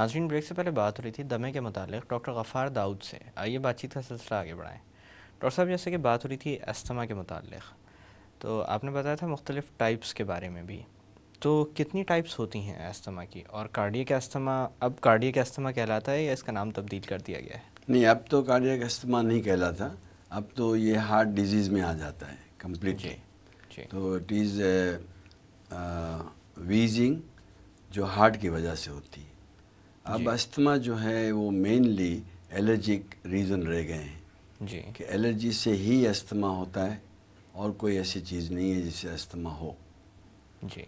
ناظرین، بریک سے پہلے بات ہو رہی تھی دمے کے متعلق ڈاکٹر غفار داؤد سے. آئیے بات چیت کا سلسلہ آگے بڑھائیں. ڈاکٹر صاحب، جیسے کہ بات ہو رہی تھی استھما کے متعلق، تو آپ نے بتایا تھا مختلف ٹائپس کے بارے میں بھی. تو کتنی ٹائپس ہوتی ہیں استھما کی؟ اور کارڈیک استھما اب کارڈیک استھما کہلاتا ہے یا اس کا نام تبدیل کر دیا گیا ہے؟ نہیں، اب تو کارڈیاک استھما نہیں کہلاتا، اب تو یہ ہارٹ ڈیزیز میں آ جاتا ہے کمپلیٹلی. جی جی تو اٹ از ویزنگ جو ہارٹ کی وجہ سے ہوتی ہے. اب جی استھما جو ہے وہ مینلی الرجک ریزن رہ گئے ہیں جی کہ الرجی سے ہی استھما ہوتا ہے اور کوئی ایسی چیز نہیں ہے جس سے استھما ہو. جی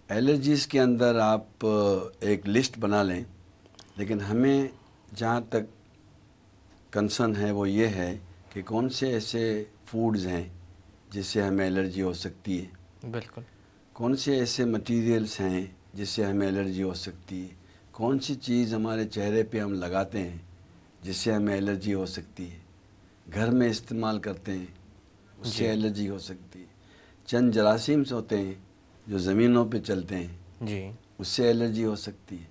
الرجیز کے اندر آپ ایک لسٹ بنا لیں، لیکن ہمیں جہاں تک کنسرن ہے وہ یہ ہے کہ کون سے ایسے فوڈز ہیں جس سے ہمیں الرجی ہو سکتی ہے، بالکل. کون سے ایسے مٹیریلز ہیں جس سے ہمیں الرجی ہو سکتی ہے، کون سی چیز ہمارے چہرے پہ ہم لگاتے ہیں جس سے ہمیں الرجی ہو سکتی ہے، گھر میں استعمال کرتے ہیں اس جی سے الرجی ہو سکتی ہے، چند جراثیمس ہوتے ہیں جو زمینوں پہ چلتے ہیں جی اس سے الرجی ہو سکتی ہے.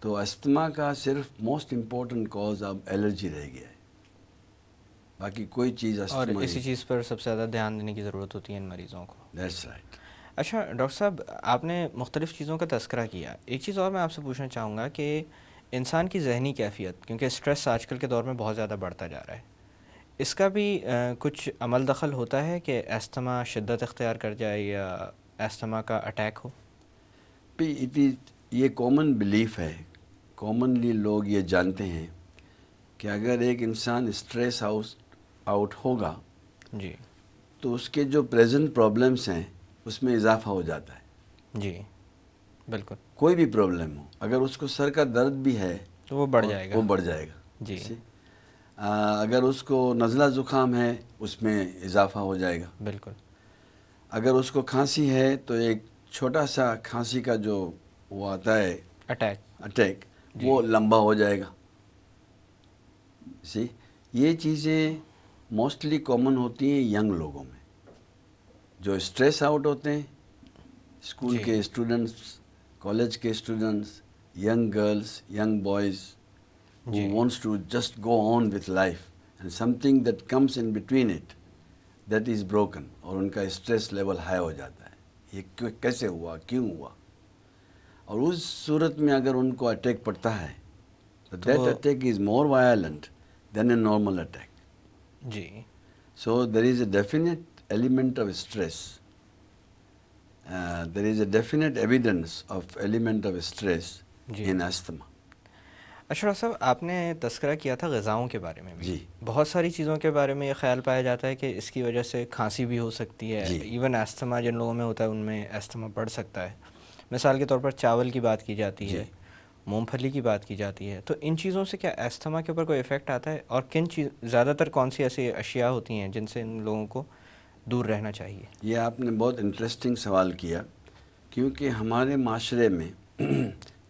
تو استھما کا صرف موسٹ امپورٹنٹ کاز اب الرجی رہ گیا ہے، باقی کوئی چیز اور استھما اسی چیز پر سب سے زیادہ دھیان دینے کی ضرورت ہوتی ہے ان مریضوں کو. That's right. اچھا ڈاکٹر صاحب، آپ نے مختلف چیزوں کا تذکرہ کیا. ایک چیز اور میں آپ سے پوچھنا چاہوں گا کہ انسان کی ذہنی کیفیت، کیونکہ اسٹریس آج کل کے دور میں بہت زیادہ بڑھتا جا رہا ہے، اس کا بھی کچھ عمل دخل ہوتا ہے کہ استھما شدت اختیار کر جائے یا استھما کا اٹیک ہو؟ یہ کامن بلیف ہے، کامنلی لوگ یہ جانتے ہیں کہ اگر ایک انسان اسٹریس آؤٹ ہوگا جی تو اس کے جو پریزنٹ پرابلمس ہیں اس میں اضافہ ہو جاتا ہے. جی بالکل. کوئی بھی پرابلم ہو، اگر اس کو سر کا درد بھی ہے تو وہ بڑھ اور جائے گا. وہ بڑھ جائے گا. جی جیسے اگر اس کو نزلہ زکام ہے اس میں اضافہ ہو جائے گا. بالکل. اگر اس کو کھانسی ہے تو ایک چھوٹا سا کھانسی کا جو وہ آتا ہے اٹیک جی وہ لمبا ہو جائے گا. یہ چیزیں موسٹلی کامن ہوتی ہیں ینگ لوگوں میں جو اسٹریس آؤٹ ہوتے ہیں، اسکول جی کے اسٹوڈنٹس، کالج کے students, young girls, young boys who جی wants to just go on with life and something that comes in between it that is broken اور ان کا اسٹریس لیول ہائی ہو جاتا ہے. یہ کیسے ہوا، کیوں ہوا؟ اور اس صورت میں اگر ان کو اٹیک پڑتا ہے تو that attack is more violent than a normal attack. جی so there is a definite element of stress, there is a definite evidence of element of stress جی. In asthma. اچھا ڈاکٹر صاحب، آپ نے تذکرہ کیا تھا غذاؤں کے بارے میں بھی. جی بہت ساری چیزوں کے بارے میں یہ خیال پایا جاتا ہے کہ اس کی وجہ سے کھانسی بھی ہو سکتی ہے. جی ایون استھما جن لوگوں میں ہوتا ہے ان میں استھما بڑھ سکتا ہے. مثال کے طور پر چاول کی بات کی جاتی ہے، جی مونگ پھلی کی بات کی جاتی ہے. تو ان چیزوں سے کیا استھما کے اوپر کوئی افیکٹ آتا ہے؟ اور زیادہ تر کون سی ایسی اشیاء ہوتی ہیں جن سے ان لوگوں کو دور رہنا چاہیے؟ یہ آپ نے بہت انٹرسٹنگ سوال کیا، کیونکہ ہمارے معاشرے میں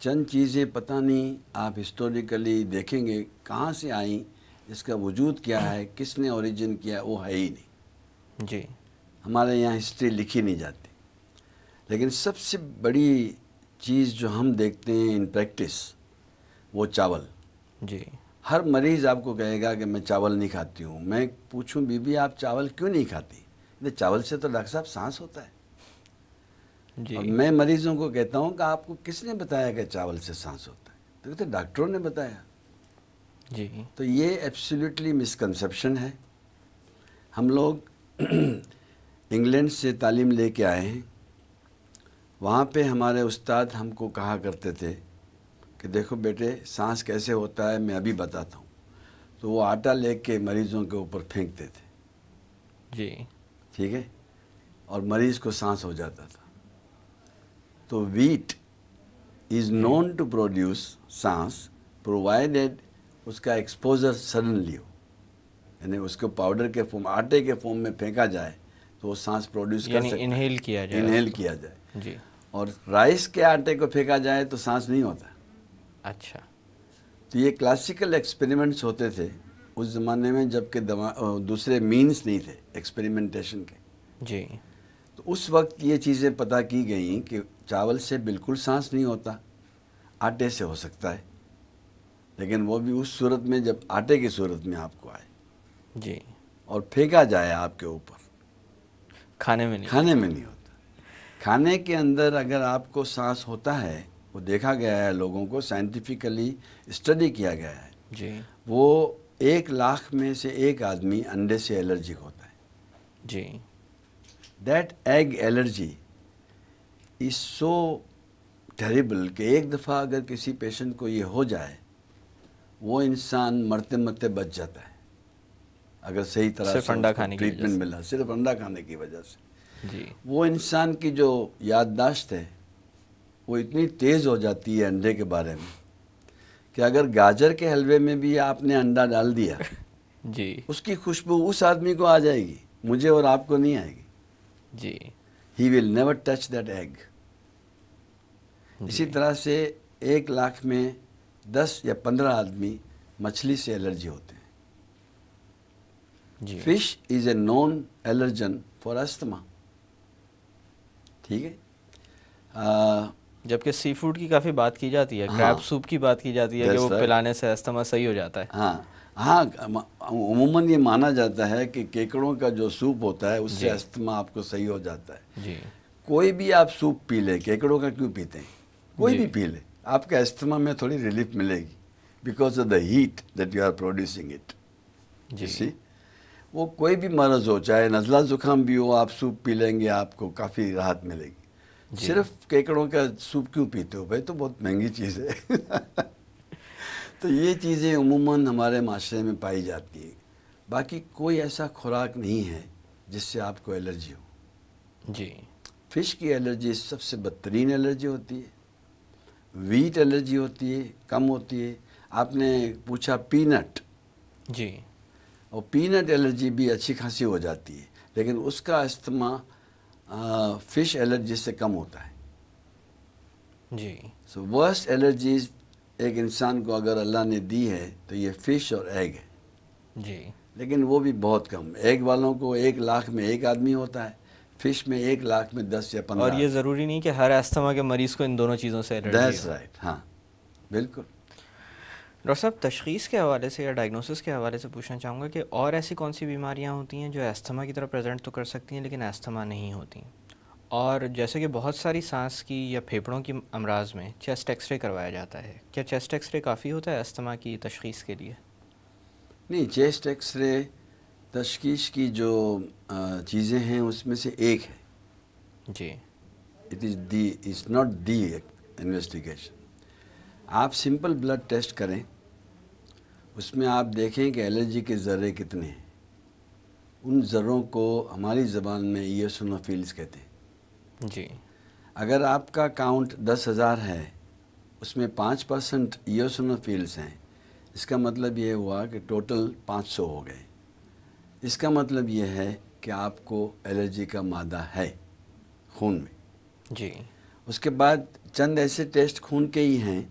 چند چیزیں پتہ نہیں، آپ ہسٹوریکلی دیکھیں گے کہاں سے آئیں، اس کا وجود کیا ہے، کس نے اوریجن کیا، وہ ہے ہی نہیں. جی ہمارے یہاں ہسٹری لکھی نہیں جاتی. لیکن سب سے بڑی چیز جو ہم دیکھتے ہیں ان پریکٹس وہ چاول. جی ہر مریض آپ کو کہے گا کہ میں چاول نہیں کھاتی ہوں. میں پوچھوں بی بی آپ چاول کیوں نہیں کھاتی؟ چاول سے تو ڈاکٹر صاحب سانس ہوتا ہے. جی اور میں مریضوں کو کہتا ہوں کہ آپ کو کس نے بتایا کہ چاول سے سانس ہوتا ہے؟ تو کہتے ڈاکٹروں نے بتایا. جی تو یہ ایبسلیوٹلی مسکنسیپشن ہے. ہم لوگ انگلینڈ سے تعلیم لے کے آئے ہیں، وہاں پہ ہمارے استاد ہم کو کہا کرتے تھے کہ دیکھو بیٹے سانس کیسے ہوتا ہے میں ابھی بتاتا ہوں. تو وہ آٹا لے کے مریضوں کے اوپر پھینکتے تھے، جی ٹھیک ہے، اور مریض کو سانس ہو جاتا تھا. تو ویٹ از جی نون ٹو پروڈیوس سانس پرووائڈیڈ اس کا ایکسپوزر سڈنلی ہو، یعنی اس کو پاؤڈر کے فارم، آٹے کے فارم میں پھینکا جائے تو وہ سانس پروڈیوس کر یعنی سکتا ہے، انہیل کیا جائے اس انہیل کو. کیا جائے. جی اور رائس کے آٹے کو پھینکا جائے تو سانس نہیں ہوتا. اچھا. تو یہ کلاسیکل ایکسپیریمنٹس ہوتے تھے اس زمانے میں، جب کہ دوسرے مینس نہیں تھے ایکسپیریمنٹیشن کے. جی تو اس وقت یہ چیزیں پتہ کی گئیں کہ چاول سے بالکل سانس نہیں ہوتا. آٹے سے ہو سکتا ہے، لیکن وہ بھی اس صورت میں جب آٹے کی صورت میں آپ کو آئے جی، اور پھینکا جائے آپ کے اوپر، کھانے میں نہیں کھانے ہوتا۔ میں نہیں ہوتا۔ کھانے کے اندر اگر آپ کو سانس ہوتا ہے، وہ دیکھا گیا ہے، لوگوں کو سائنٹیفکلی اسٹڈی کیا گیا ہے، جی وہ 1,00,000 میں سے ایک آدمی انڈے سے الرجک ہوتا ہے۔ جی that egg allergy is so terrible کہ ایک دفعہ اگر کسی پیشنٹ کو یہ ہو جائے، وہ انسان مرتے مرتے بچ جاتا ہے، اگر صحیح طرح صرف سے انڈا اس کو کھانے کی وجہ ٹریٹمنٹ سے۔ ملا، صرف انڈا کھانے کی وجہ سے۔ جی وہ انسان کی جو یادداشت ہے وہ اتنی تیز ہو جاتی ہے انڈے کے بارے میں کہ اگر گاجر کے حلوے میں بھی آپ نے انڈا ڈال دیا، جی اس کی خوشبو اس آدمی کو آ جائے گی، مجھے اور آپ کو نہیں آئے گی۔ جی he will never touch that egg. اسی جی طرح سے 1,00,000 میں 10 یا 15 آدمی مچھلی سے الرجی ہوتے ہیں۔ جی fish is a known allergen for asthma, ٹھیک ہے۔ جبکہ سی فوڈ کی کافی بات کی جاتی ہے، ہاں، کریب سوپ کی بات کی جاتی ہے کہ that's وہ right۔ پلانے سے استما صحیح ہو جاتا ہے۔ ہاں ہاں، عموماً یہ مانا جاتا ہے کہ کیکڑوں کا جو سوپ ہوتا ہے اس سے جی استھما آپ کو صحیح ہو جاتا ہے۔ جی کوئی بھی آپ سوپ پی لیں، کیکڑوں کا کیوں پیتے ہیں؟ کوئی جی بھی پی لیں، آپ کا استھما میں تھوڑی ریلیف ملے گی، because of the heat that you are producing it. جی وہ کوئی بھی مرض ہو، چاہے نزلہ زکام بھی ہو، آپ سوپ پی لیں گے آپ کو کافی راحت ملے گی۔ جی صرف کیکڑوں کا سوپ کیوں پیتے ہو بھائی؟ تو بہت مہنگی چیز ہے۔ تو یہ چیزیں عموماً ہمارے معاشرے میں پائی جاتی ہیں۔ باقی کوئی ایسا خوراک نہیں ہے جس سے آپ کو الرجی ہو۔ جی فش کی الرجی سب سے بدترین الرجی ہوتی ہے، ویٹ الرجی ہوتی ہے، کم ہوتی ہے۔ آپ نے پوچھا پینٹ، جی اور پینٹ الرجی بھی اچھی خاصی ہو جاتی ہے، لیکن اس کا استعمال فش الرجی سے کم ہوتا ہے۔ جی سو ورسٹ الرجیز ایک انسان کو اگر اللہ نے دی ہے تو یہ فش اور ایگ ہے، جی لیکن وہ بھی بہت کم۔ ایگ والوں کو 1,00,000 میں ایک آدمی ہوتا ہے، فش میں 1,00,000 میں 10 یا 15 اور یہ آدمی۔ ضروری نہیں کہ ہر استما کے مریض کو ان دونوں چیزوں سے الرجی دیٹس ہو۔ رائٹ، ہاں بالکل۔ ڈاکٹر صاحب، تشخیص کے حوالے سے یا ڈائگنوسس کے حوالے سے پوچھنا چاہوں گا کہ اور ایسی کون سی بیماریاں ہوتی ہیں جو استھما کی طرح پریزنٹ تو کر سکتی ہیں لیکن استھما نہیں ہوتی؟ اور جیسے کہ بہت ساری سانس کی یا پھیپھڑوں کی امراض میں چیسٹ ایکس رے کروایا جاتا ہے، کیا چیسٹ ایکس رے کافی ہوتا ہے استھما کی تشخیص کے لیے؟ نہیں، چیسٹ ایکس رے تشخیص کی جو چیزیں ہیں اس میں سے ایک ہے۔ جی اٹس ناٹ دی انویسٹیگیشن۔ آپ سمپل بلڈ ٹیسٹ کریں، اس میں آپ دیکھیں کہ الرجی کے ذرے کتنے ہیں۔ ان ذروں کو ہماری زبان میں ایوسنوفیلز کہتے ہیں۔ جی اگر آپ کا کاؤنٹ 10,000 ہے، اس میں 5% ایوسنوفیلز ہیں، اس کا مطلب یہ ہوا کہ ٹوٹل 500 ہو گئے۔ اس کا مطلب یہ ہے کہ آپ کو الرجی کا مادہ ہے خون میں۔ جی اس کے بعد چند ایسے ٹیسٹ خون کے ہی ہیں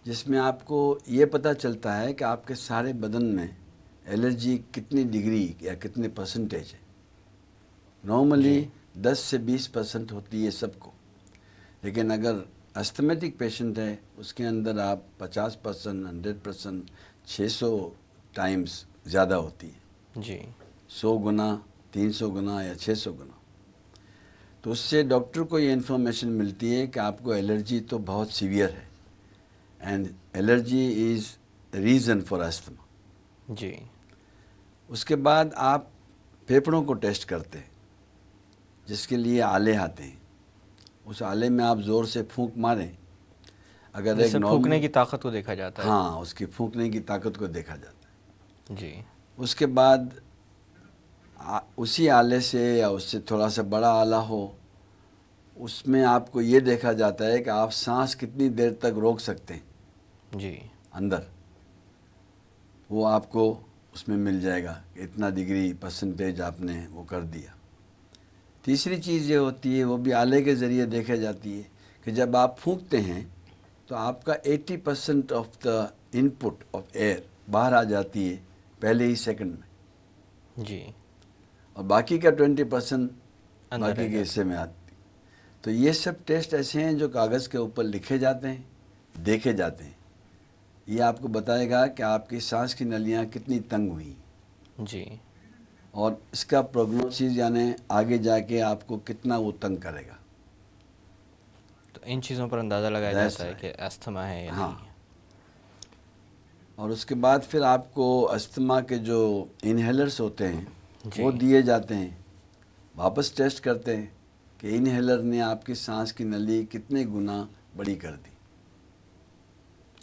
جس میں آپ کو یہ پتہ چلتا ہے کہ آپ کے سارے بدن میں الرجی کتنی ڈگری یا کتنے پرسنٹیج ہے۔ نارملی 10 سے 20% ہوتی ہے سب کو، لیکن اگر استھمیٹک پیشنٹ ہے اس کے اندر آپ 50%، 100%، 600 ٹائمز زیادہ ہوتی ہے، جی 100 گنا، 300 گنا یا 600 گنا۔ تو اس سے ڈاکٹر کو یہ انفارمیشن ملتی ہے کہ آپ کو الرجی تو بہت سیویئر ہے، and allergy is reason for asthma. جی اس کے بعد آپ پھیپھڑوں کو ٹیسٹ کرتے ہیں، جس کے لیے آلے آتے ہیں۔ اس آلے میں آپ زور سے پھونک ماریں، اگر جس ایک سے نارمل، پھونکنے کی طاقت کو دیکھا جاتا ہے۔ ہاں، اس کی پھونکنے کی طاقت کو دیکھا جاتا ہے۔ جی اس کے بعد اسی آلے سے یا اس سے تھوڑا سا بڑا آلہ ہو، اس میں آپ کو یہ دیکھا جاتا ہے کہ آپ سانس کتنی دیر تک روک سکتے ہیں جی اندر، وہ آپ کو اس میں مل جائے گا کہ اتنا ڈگری پرسنٹیج آپ نے وہ کر دیا۔ تیسری چیز یہ ہوتی ہے، وہ بھی آلے کے ذریعے دیکھا جاتی ہے کہ جب آپ پھونکتے ہیں تو آپ کا 80% of the input of air باہر آ جاتی ہے پہلے ہی سیکنڈ میں، جی اور باقی کا 20% اندر باقی رہ کے جاتا حصے میں آتی۔ تو یہ سب ٹیسٹ ایسے ہیں جو کاغذ کے اوپر لکھے جاتے ہیں، دیکھے جاتے ہیں، یہ آپ کو بتائے گا کہ آپ کی سانس کی نلیاں کتنی تنگ ہوئی جی، اور اس کا پروگنوسس یعنی آگے جا کے آپ کو کتنا وہ تنگ کرے گا. تو ان چیزوں پر اندازہ لگایا That's جاتا ہے right. کہ استھما ہے یا ہاں، نہیں ہے. اور اس کے بعد پھر آپ کو استھما کے جو انہیلرز ہوتے ہیں جی، وہ دیے جاتے ہیں، واپس ٹیسٹ کرتے ہیں کہ انہیلر نے آپ کی سانس کی نلی کتنے گنا بڑی کر دی.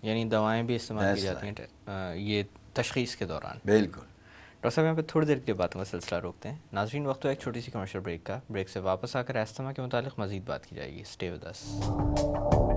یعنی دوائیں بھی استعمال کی That's جاتی right. ہیں یہ تشخیص کے دوران. بالکل. ڈاکٹر صاحب یہاں پہ تھوڑی دیر کے لیے باتوں کا سلسلہ روکتے ہیں. ناظرین وقت ہو ایک چھوٹی سی کمرشل بریک کا. بریک سے واپس آ کر استھما کے متعلق مزید بات کی جائے گی. Stay with us.